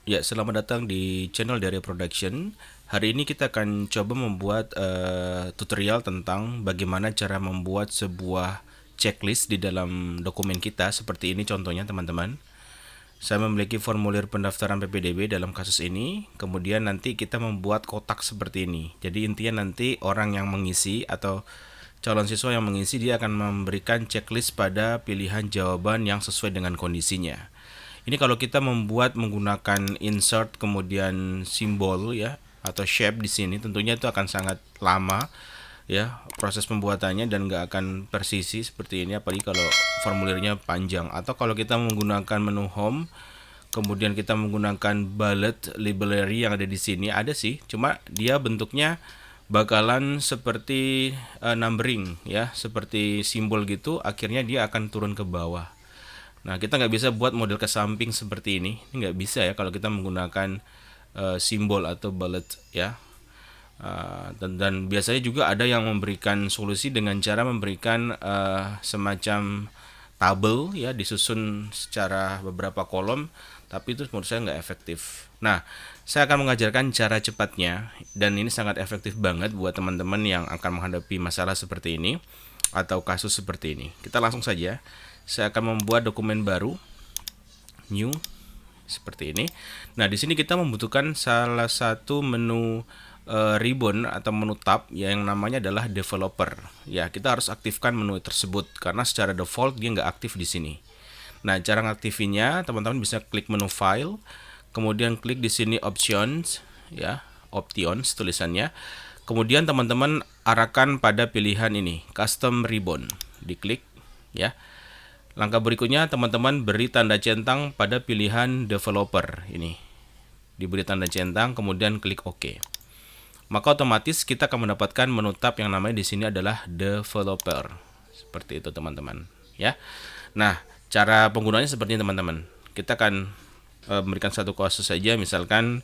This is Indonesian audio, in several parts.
Ya, selamat datang di channel dari Production. Hari ini kita akan coba membuat tutorial tentang bagaimana cara membuat sebuah checklist di dalam dokumen kita. Seperti ini contohnya teman-teman. Saya memiliki formulir pendaftaran PPDB dalam kasus ini. Kemudian nanti kita membuat kotak seperti ini. Jadi intinya nanti orang yang mengisi atau calon siswa yang mengisi dia akan memberikan checklist pada pilihan jawaban yang sesuai dengan kondisinya. Ini kalau kita membuat menggunakan insert kemudian simbol ya atau shape di sini tentunya itu akan sangat lama ya proses pembuatannya dan nggak akan presisi seperti ini apalagi kalau formulirnya panjang atau kalau kita menggunakan menu home kemudian kita menggunakan bullet library yang ada di sini ada sih cuma dia bentuknya bakalan seperti numbering ya seperti simbol gitu akhirnya dia akan turun ke bawah. Nah, kita nggak bisa buat model ke samping seperti ini. Ini nggak bisa ya kalau kita menggunakan simbol atau bullet ya. Dan biasanya juga ada yang memberikan solusi dengan cara memberikan semacam tabel ya disusun secara beberapa kolom, tapi itu menurut saya nggak efektif. Nah, saya akan mengajarkan cara cepatnya dan ini sangat efektif banget buat teman-teman yang akan menghadapi masalah seperti ini atau kasus seperti ini. Kita langsung saja. Saya akan membuat dokumen baru, new, seperti ini. Nah, di sini kita membutuhkan salah satu menu ribbon atau menu tab yang namanya adalah developer. Ya, kita harus aktifkan menu tersebut karena secara default dia nggak aktif di sini. Nah, cara ngaktifinnya teman-teman bisa klik menu file, kemudian klik di sini options, ya, options tulisannya. Kemudian teman-teman arahkan pada pilihan ini, custom ribbon, diklik, ya. Langkah berikutnya teman-teman beri tanda centang pada pilihan developer ini. Diberi tanda centang kemudian klik OK. Maka otomatis kita akan mendapatkan menu tab yang namanya di sini adalah developer. Seperti itu teman-teman, ya. Nah, cara penggunaannya seperti ini teman-teman. Kita akan memberikan satu kasus saja misalkan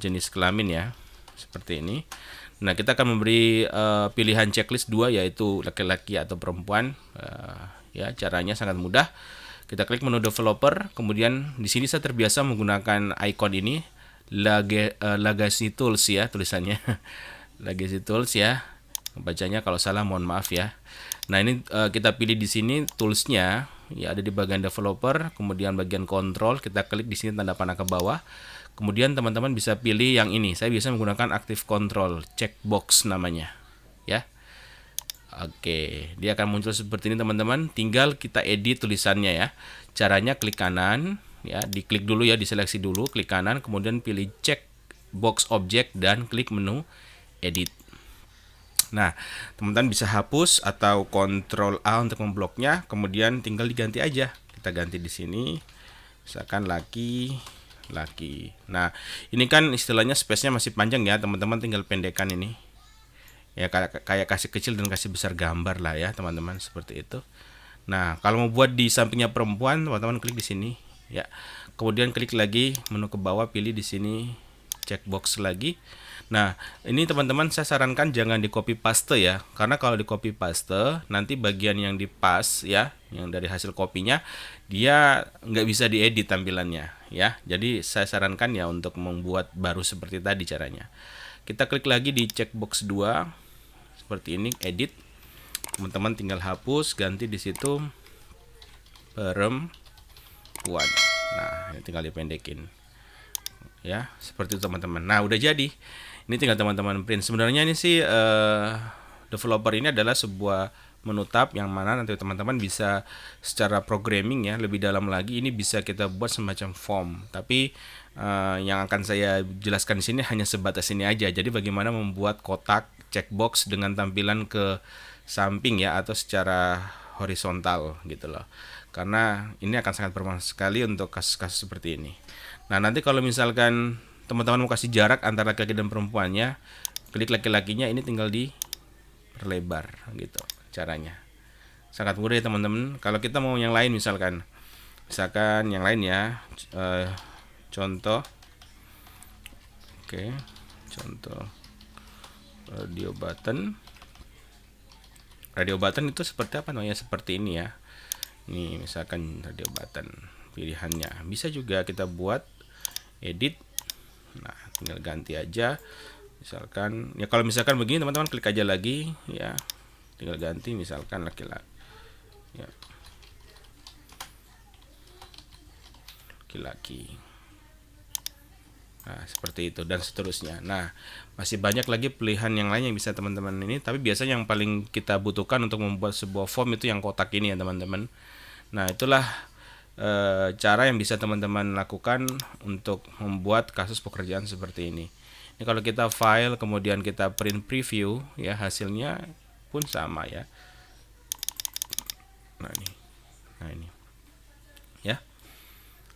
jenis kelamin ya. Seperti ini. Nah, kita akan memberi pilihan checklist 2 yaitu laki-laki atau perempuan. Ya, caranya sangat mudah. Kita klik menu developer, kemudian di sini saya terbiasa menggunakan icon ini Legacy Tools ya tulisannya. Legacy Tools ya. Bacanya kalau salah mohon maaf ya. Nah, ini kita pilih di sini toolsnya ya ada di bagian developer, kemudian bagian control kita klik di sini tanda panah ke bawah. Kemudian teman-teman bisa pilih yang ini. Saya biasa menggunakan active control, checkbox namanya. Ya. Oke, dia akan muncul seperti ini teman-teman. Tinggal kita edit tulisannya ya. Caranya klik kanan, ya, diklik dulu ya, diseleksi dulu, klik kanan, kemudian pilih check box object dan klik menu edit. Nah, teman-teman bisa hapus atau Ctrl A untuk membloknya, kemudian tinggal diganti aja. Kita ganti di sini, misalkan laki. Nah, ini kan istilahnya space-nya masih panjang ya, teman-teman tinggal pendekkan ini. Ya kayak kasih kecil dan kasih besar gambar lah ya teman-teman seperti itu. Nah kalau mau buat di sampingnya perempuan teman-teman klik di sini ya. Kemudian klik lagi menu ke bawah pilih di sini checkbox lagi. Nah ini teman-teman saya sarankan jangan di copy paste ya karena kalau di copy paste nanti bagian yang di paste ya yang dari hasil kopinya dia nggak bisa diedit tampilannya ya. Jadi saya sarankan ya untuk membuat baru seperti tadi caranya. Kita klik lagi di checkbox 2 seperti ini edit teman-teman tinggal hapus ganti di situ perempuan. Nah ini tinggal dipendekin ya seperti itu teman-teman. Nah udah jadi ini tinggal teman-teman print. Sebenarnya ini sih developer ini adalah sebuah menu tab yang mana nanti teman-teman bisa secara programming ya lebih dalam lagi ini bisa kita buat semacam form tapi yang akan saya jelaskan di sini hanya sebatas ini aja. Jadi bagaimana membuat kotak checkbox dengan tampilan ke samping ya atau secara horizontal gitu loh. Karena ini akan sangat bermanfaat sekali untuk kasus-kasus seperti ini. Nah, nanti kalau misalkan teman-teman mau kasih jarak antara laki-laki dan perempuannya, klik laki-lakinya ini tinggal diperlebar gitu caranya. Sangat mudah ya teman-teman. Kalau kita mau yang lain misalkan yang lain ya. Contoh oke, contoh radio button itu seperti apa namanya seperti ini ya. Ini misalkan radio button pilihannya bisa juga kita buat edit. Nah, tinggal ganti aja. Misalkan ya, kalau misalkan begini teman-teman klik aja lagi ya. Tinggal ganti misalkan laki-laki. Ya. Laki-laki. Nah, seperti itu dan seterusnya. Nah, masih banyak lagi pilihan yang lain yang bisa teman-teman ini, tapi biasanya yang paling kita butuhkan untuk membuat sebuah form itu yang kotak ini ya, teman-teman. Nah, itulah cara yang bisa teman-teman lakukan untuk membuat kasus pekerjaan seperti ini. Ini kalau kita file kemudian kita print preview ya, hasilnya pun sama ya. Nah, ini. Nah, ini. Ya.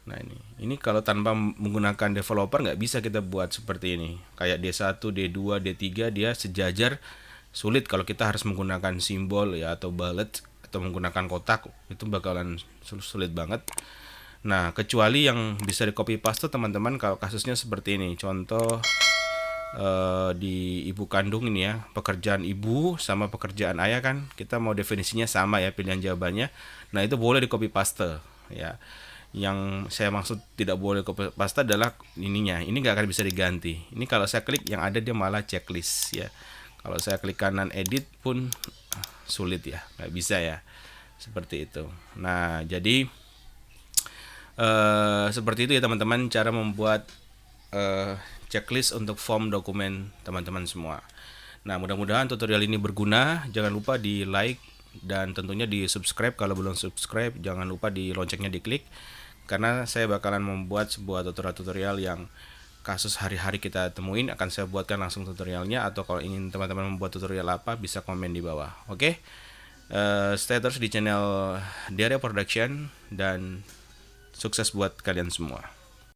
Nah, ini kalau tanpa menggunakan developer nggak bisa kita buat seperti ini. Kayak D1, D2, D3 dia sejajar, sulit kalau kita harus menggunakan simbol ya atau bullet atau menggunakan kotak, itu bakalan sulit banget. Nah, kecuali yang bisa di copy paste teman-teman kalau kasusnya seperti ini. Contoh di ibu kandung ini ya, pekerjaan ibu sama pekerjaan ayah kan kita mau definisinya sama ya, pilihan jawabannya. Nah, itu boleh di copy paste ya. Yang saya maksud tidak boleh copy paste adalah ininya, ini nggak akan bisa diganti. Ini kalau saya klik yang ada dia malah checklist ya. Kalau saya klik kanan edit pun sulit ya, nggak bisa ya, seperti itu. Nah, jadi seperti itu ya teman-teman cara membuat checklist untuk form dokumen teman-teman semua. Nah, mudah-mudahan tutorial ini berguna. Jangan lupa di like dan tentunya di subscribe. Kalau belum subscribe jangan lupa di loncengnya diklik, karena saya bakalan membuat sebuah tutorial yang kasus hari-hari kita temuin akan saya buatkan langsung tutorialnya, atau kalau ingin teman-teman membuat tutorial apa bisa komen di bawah. Oke. Stay terus di channel Diarya Production dan sukses buat kalian semua.